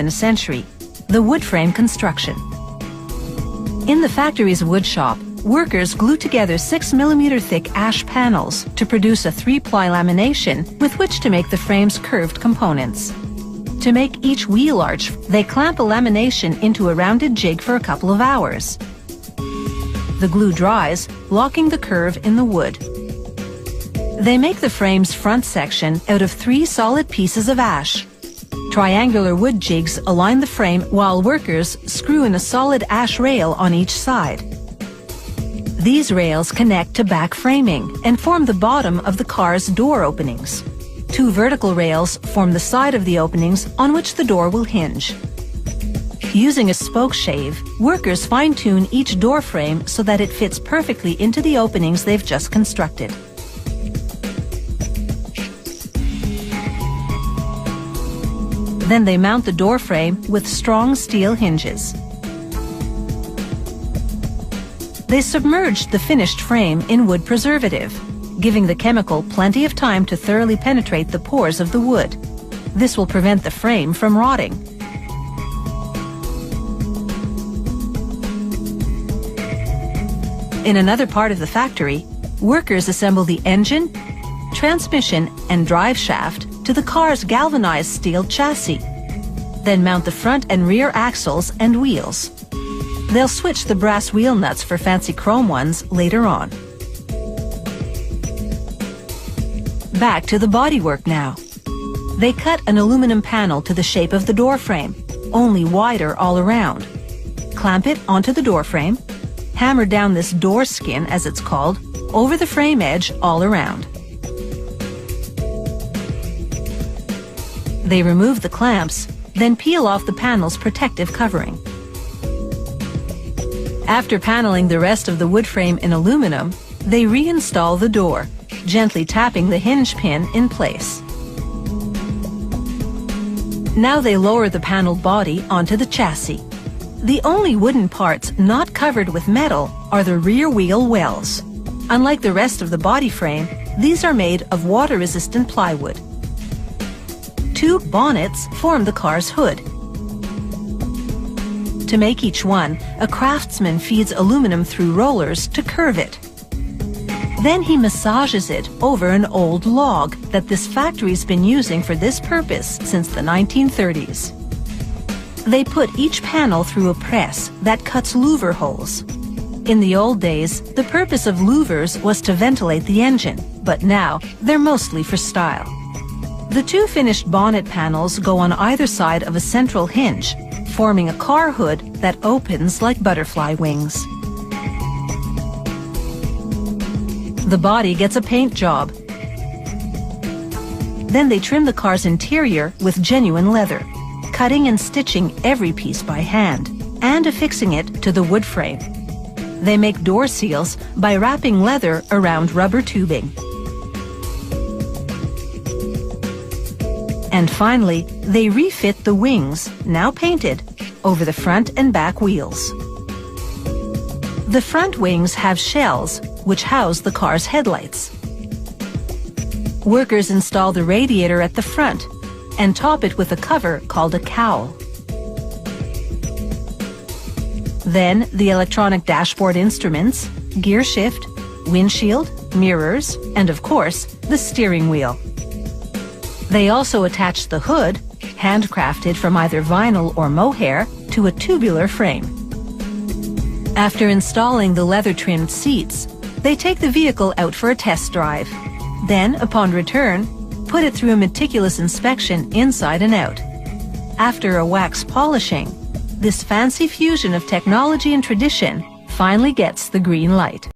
in a century: the wood frame construction. In the factory's wood shop, workers glue together 6mm thick ash panels to produce a 3-ply lamination with which to make the frame's curved components. To make each wheel arch, they clamp a lamination into a rounded jig for a couple of hours. The glue dries, locking the curve in the wood. They make the frame's front section out of 3 solid pieces of ash. Triangular wood jigs align the frame while workers screw in a solid ash rail on each side. These rails connect to back framing and form the bottom of the car's door openings. 2 vertical rails form the side of the openings on which the door will hinge. Using a spoke shave, workers fine-tune each door frame so that it fits perfectly into the openings they've just constructed. Then they mount the door frame with strong steel hinges. They submerged the finished frame in wood preservative, giving the chemical plenty of time to thoroughly penetrate the pores of the wood. This will prevent the frame from rotting. In another part of the factory, workers assemble the engine, transmission, and drive shaft to the car's galvanized steel chassis, then mount the front and rear axles and wheels. They'll switch the brass wheel nuts for fancy chrome ones later on. Back to the bodywork now. They cut an aluminum panel to the shape of the door frame, only wider all around. Clamp it onto the door frame, hammer down this door skin, as it's called, over the frame edge all around. They remove the clamps, then peel off the panel's protective covering. After paneling the rest of the wood frame in aluminum, they reinstall the door, gently tapping the hinge pin in place. Now they lower the paneled body onto the chassis. The only wooden parts not covered with metal are the rear wheel wells. Unlike the rest of the body frame, these are made of water-resistant plywood. 2 bonnets form the car's hood. To make each one, a craftsman feeds aluminum through rollers to curve it. Then he massages it over an old log that this factory's been using for this purpose since the 1930s. They put each panel through a press that cuts louver holes. In the old days, the purpose of louvers was to ventilate the engine, but now they're mostly for style. The 2 finished bonnet panels go on either side of a central hinge, forming a car hood that opens like butterfly wings. The body gets a paint job. Then they trim the car's interior with genuine leather, cutting and stitching every piece by hand, and affixing it to the wood frame. They make door seals by wrapping leather around rubber tubing. And finally, they refit the wings, now painted, over the front and back wheels. The front wings have shells, which house the car's headlights. Workers install the radiator at the front and top it with a cover called a cowl. Then the electronic dashboard instruments, gear shift, windshield, mirrors, and of course, the steering wheel. They also attach the hood, handcrafted from either vinyl or mohair, to a tubular frame. After installing the leather-trimmed seats, they take the vehicle out for a test drive. Then, upon return, put it through a meticulous inspection inside and out. After a wax polishing, this fancy fusion of technology and tradition finally gets the green light.